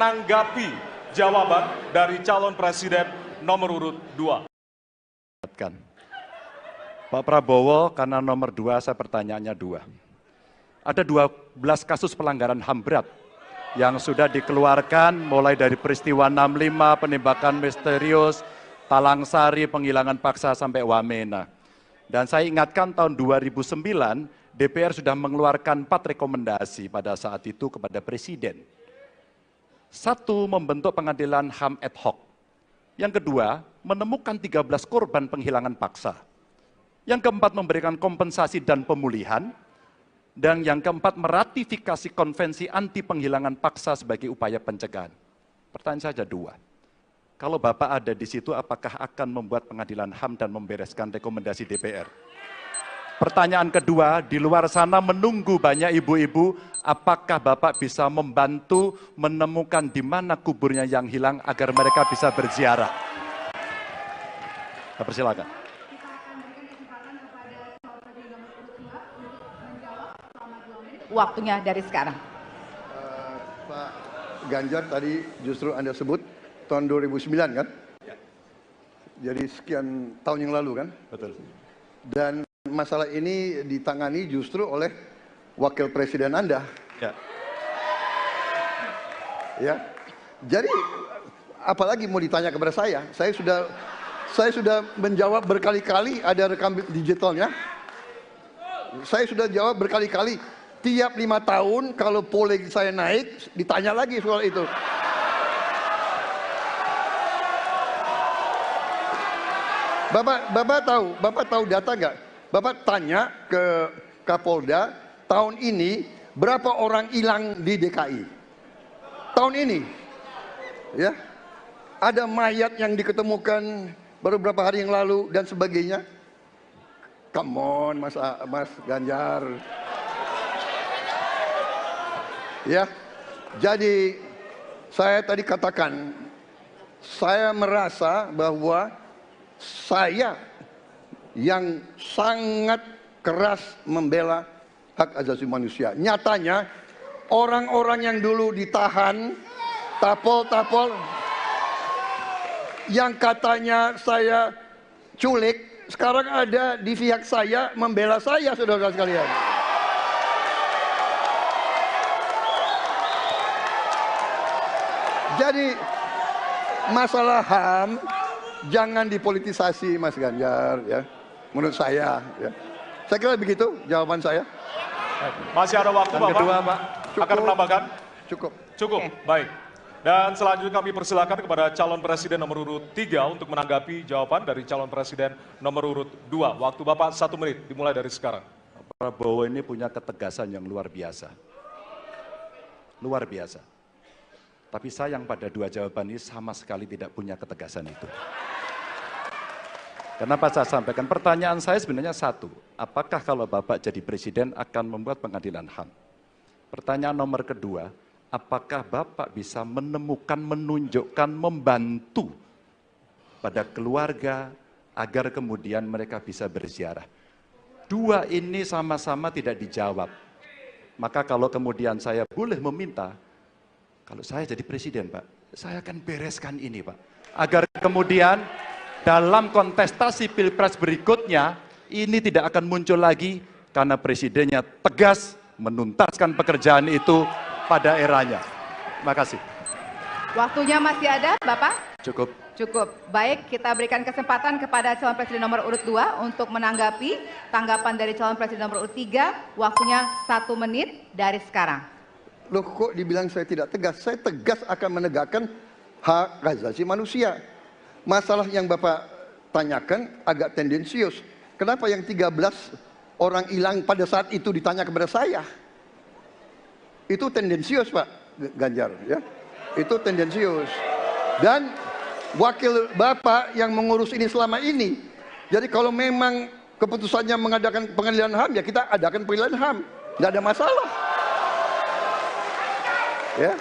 menanggapi jawaban dari calon presiden nomor urut 2. Pak Prabowo, karena nomor 2 saya pertanyaannya 2. Ada 12 kasus pelanggaran HAM berat yang sudah dikeluarkan mulai dari peristiwa 65, penembakan misterius, Talang Sari, penghilangan paksa sampai Wamena. Dan saya ingatkan tahun 2009 DPR sudah mengeluarkan 4 rekomendasi pada saat itu kepada Presiden. 1, membentuk pengadilan HAM ad hoc. Yang kedua, menemukan 13 korban penghilangan paksa. Yang keempat, memberikan kompensasi dan pemulihan. Dan yang keempat, meratifikasi konvensi anti penghilangan paksa sebagai upaya pencegahan. Pertanyaan saja 2. Kalau Bapak ada di situ, apakah akan membuat pengadilan HAM dan membereskan rekomendasi DPR? Pertanyaan kedua, di luar sana menunggu banyak ibu-ibu, apakah Bapak bisa membantu menemukan di mana kuburnya yang hilang agar mereka bisa berziarah? Saya persilakan. Waktunya dari sekarang. Pak Ganjar tadi justru Anda sebut tahun 2009 kan? Ya. Jadi sekian tahun yang lalu kan? Betul. Dan masalah ini ditangani justru oleh wakil presiden Anda. Ya. Ya. Jadi apalagi mau ditanya kepada saya? Saya sudah menjawab berkali-kali, ada rekam digitalnya. Saya sudah jawab berkali-kali. Tiap 5 tahun kalau polling saya naik, ditanya lagi soal itu. Bapak tahu data nggak? Bapak tanya ke Kapolda, tahun ini berapa orang hilang di DKI? Tahun ini, ya, ada mayat yang diketemukan baru beberapa hari yang lalu dan sebagainya. Come on, Mas Ganjar. Ya, jadi saya tadi katakan, saya merasa bahwa saya yang sangat keras membela hak asasi manusia. Nyatanya orang-orang yang dulu ditahan, tapol-tapol, yang katanya saya culik, sekarang ada di pihak saya membela saya, saudara sekalian. Jadi masalah HAM jangan dipolitisasi, Mas Ganjar, ya. Menurut saya, ya. Saya kira begitu jawaban saya. Masih ada waktu, Bapak? Kedua, Pak. Akan menambahkan? Cukup. Cukup, baik. Dan selanjutnya kami persilakan kepada calon presiden nomor urut 3 untuk menanggapi jawaban dari calon presiden nomor urut 2. Waktu Bapak 1 menit, dimulai dari sekarang. Prabowo ini punya ketegasan yang luar biasa. Luar biasa. Tapi sayang pada 2 jawaban ini sama sekali tidak punya ketegasan itu. Kenapa saya sampaikan? Pertanyaan saya sebenarnya 1. Apakah kalau Bapak jadi presiden akan membuat pengadilan HAM? Pertanyaan nomor kedua, apakah Bapak bisa menemukan, menunjukkan, membantu pada keluarga agar kemudian mereka bisa berziarah? 2 ini sama-sama tidak dijawab. Maka kalau kemudian saya boleh meminta, kalau saya jadi presiden, Pak, saya akan bereskan ini, Pak. Agar kemudian dalam kontestasi pilpres berikutnya, ini tidak akan muncul lagi karena presidennya tegas menuntaskan pekerjaan itu pada eranya. Terima kasih. Waktunya masih ada, Bapak? Cukup. Cukup. Baik, kita berikan kesempatan kepada calon presiden nomor urut 2 untuk menanggapi tanggapan dari calon presiden nomor urut 3. Waktunya 1 menit dari sekarang. Loh, kok dibilang saya tidak tegas? Saya tegas akan menegakkan hak asasi manusia. Masalah yang Bapak tanyakan agak tendensius. Kenapa yang 13 orang hilang pada saat itu ditanya kepada saya? Itu tendensius, Pak Ganjar, ya. Itu tendensius. Dan wakil Bapak yang mengurus ini selama ini. Jadi kalau memang keputusannya mengadakan pengadilan HAM, ya kita adakan pengadilan HAM. Nggak ada masalah. Ya.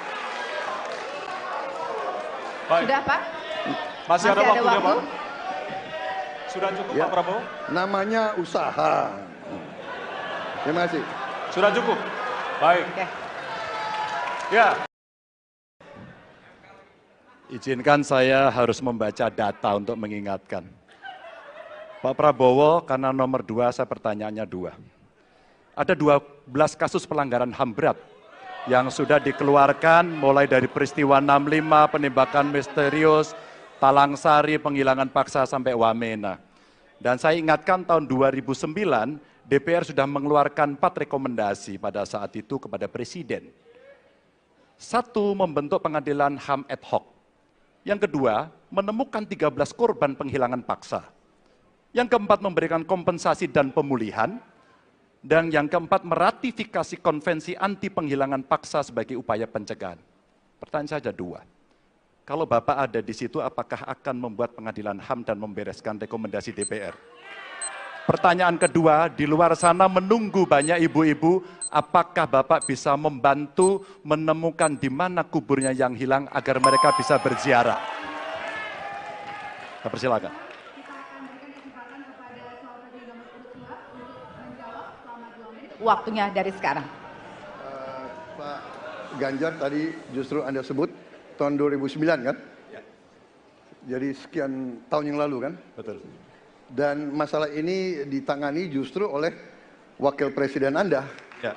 Baik. Sudah, Pak? Masih ada waktunya, waktu? Pak? Sudah cukup, Ya. Pak Prabowo? Namanya usaha. Terima kasih. Sudah cukup? Baik. Oke. Ya. Izinkan saya harus membaca data untuk mengingatkan. Pak Prabowo, karena nomor 2, saya pertanyaannya 2. Ada 12 kasus pelanggaran HAM berat yang sudah dikeluarkan mulai dari peristiwa 65, penembakan misterius, Talang Sari, penghilangan paksa sampai Wamena. Dan saya ingatkan tahun 2009, DPR sudah mengeluarkan 4 rekomendasi pada saat itu kepada Presiden. 1, membentuk pengadilan HAM ad hoc. Yang kedua, menemukan 13 korban penghilangan paksa. Yang keempat, memberikan kompensasi dan pemulihan. Dan yang keempat, meratifikasi konvensi anti penghilangan paksa sebagai upaya pencegahan. Pertanyaan saja 2. Kalau Bapak ada di situ, apakah akan membuat pengadilan HAM dan membereskan rekomendasi DPR? Pertanyaan kedua, di luar sana menunggu banyak ibu-ibu, apakah Bapak bisa membantu menemukan di mana kuburnya yang hilang agar mereka bisa berziarah? Saya persilakan. Waktunya dari sekarang. Pak Ganjar tadi justru Anda sebut tahun 2009 kan? Ya. Jadi sekian tahun yang lalu kan? Betul. Dan masalah ini ditangani justru oleh Wakil Presiden Anda. Ya.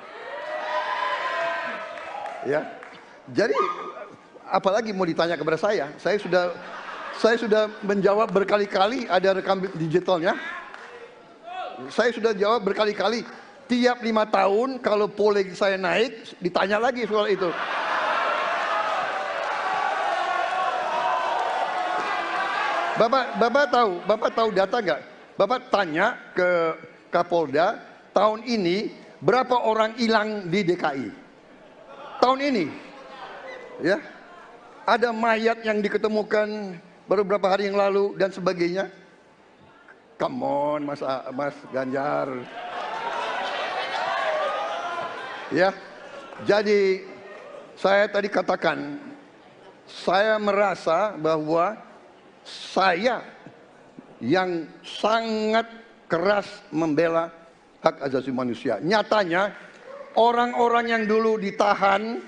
Ya. Jadi apalagi mau ditanya kepada saya? Saya sudah menjawab berkali-kali, ada rekam digitalnya. Saya sudah jawab berkali-kali. Tiap 5 tahun kalau poleg saya naik, ditanya lagi soal itu. Bapak tahu data nggak? Bapak tanya ke Kapolda, tahun ini berapa orang hilang di DKI? Tahun ini, ya, ada mayat yang diketemukan baru beberapa hari yang lalu dan sebagainya. Come on, Mas Ganjar. Ya, jadi saya tadi katakan, saya merasa bahwa saya yang sangat keras membela hak asasi manusia. Nyatanya orang-orang yang dulu ditahan,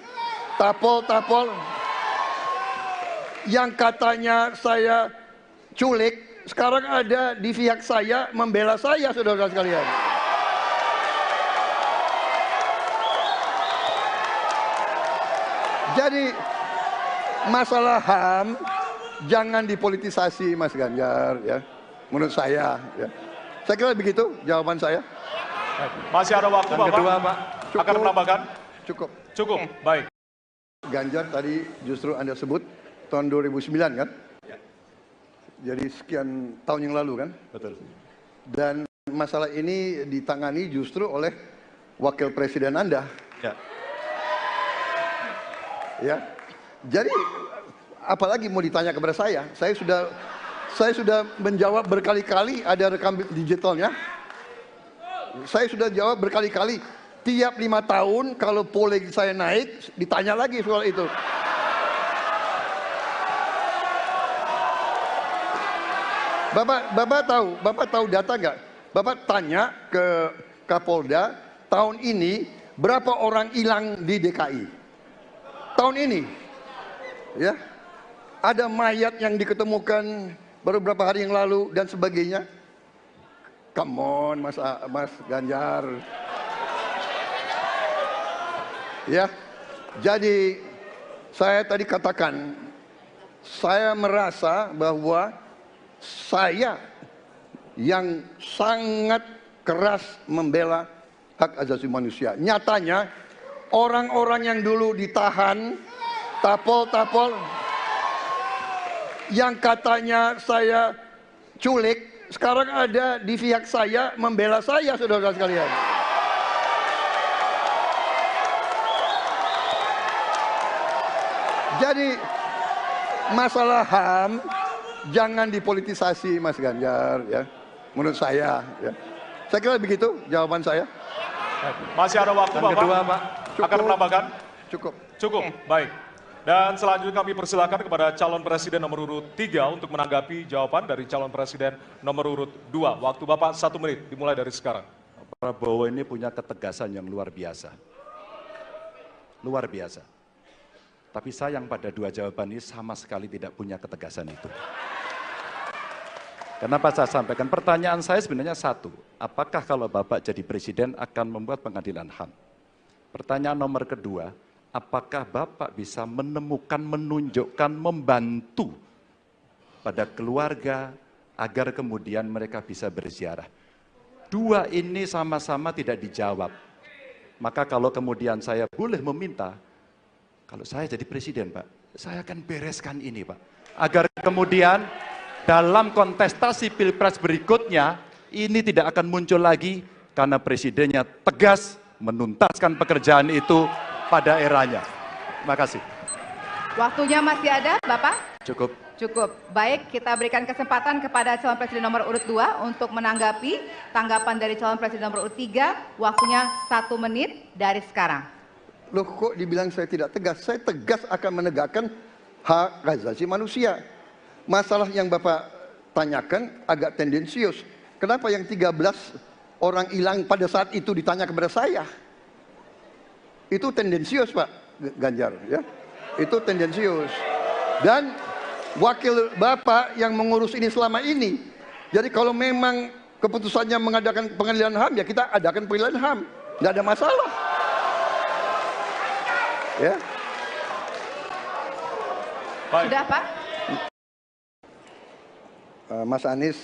tapol-tapol, yang katanya saya culik, sekarang ada di pihak saya membela saya, saudara sekalian. Jadi masalah HAM jangan dipolitisasi, Mas Ganjar, ya. Menurut saya, ya. Saya kira begitu jawaban saya. Masih ada waktu, Bapak. Kedua, Pak. Akan menambahkan? Cukup. Cukup, baik. Ganjar tadi justru Anda sebut tahun 2009 kan? Ya. Jadi sekian tahun yang lalu kan? Betul. Dan masalah ini ditangani justru oleh Wakil Presiden Anda. Ya. Ya, jadi apalagi mau ditanya kepada saya? Saya sudah menjawab berkali-kali, ada rekam digitalnya. Saya sudah jawab berkali-kali. Tiap 5 tahun kalau poleg saya naik, ditanya lagi soal itu. Bapak tahu data nggak? Bapak tanya ke Kapolda, tahun ini berapa orang hilang di DKI? Tahun ini, ya, ada mayat yang diketemukan baru beberapa hari yang lalu dan sebagainya. Come on, Mas Ganjar. Ya, jadi saya tadi katakan, saya merasa bahwa saya yang sangat keras membela hak asasi manusia. Nyatanya orang-orang yang dulu ditahan, tapol-tapol, yang katanya saya culik, sekarang ada di pihak saya membela saya, saudara sekalian. Jadi masalah HAM jangan dipolitisasi, Mas Ganjar, ya. Menurut saya, ya. Saya kira begitu jawaban saya. Masih ada waktu, Bapak. Kedua, Pak. Akan menambahkan? Cukup. Cukup, baik. Dan selanjutnya kami persilakan kepada calon presiden nomor urut 3 untuk menanggapi jawaban dari calon presiden nomor urut 2. Waktu Bapak 1 menit, dimulai dari sekarang. Prabowo ini punya ketegasan yang luar biasa. Luar biasa. Tapi sayang pada dua jawaban ini sama sekali tidak punya ketegasan itu. Kenapa saya sampaikan? Pertanyaan saya sebenarnya satu, apakah kalau Bapak jadi presiden akan membuat pengadilan HAM? Pertanyaan nomor kedua, apakah Bapak bisa menemukan, menunjukkan, membantu pada keluarga agar kemudian mereka bisa berziarah? Dua ini sama-sama tidak dijawab. Maka kalau kemudian saya boleh meminta, kalau saya jadi presiden, Pak, saya akan bereskan ini, Pak. Agar kemudian dalam kontestasi pilpres berikutnya, ini tidak akan muncul lagi karena presidennya tegas menuntaskan pekerjaan itu pada eranya. Terima kasih. Waktunya masih ada, Bapak? Cukup. Cukup. Baik, kita berikan kesempatan kepada calon presiden nomor urut 2 untuk menanggapi tanggapan dari calon presiden nomor urut 3. Waktunya 1 menit dari sekarang. Loh kok dibilang saya tidak tegas? Saya tegas akan menegakkan hak asasi manusia. Masalah yang Bapak tanyakan agak tendensius. Kenapa yang 13 orang hilang pada saat itu ditanya kepada saya? Itu tendensius, Pak Ganjar, ya. Itu tendensius. Dan wakil Bapak yang mengurus ini selama ini. Jadi kalau memang keputusannya mengadakan pengadilan HAM, ya kita adakan pengadilan HAM. Nggak ada masalah. Ya. Baik. Sudah, Pak? Mas Anies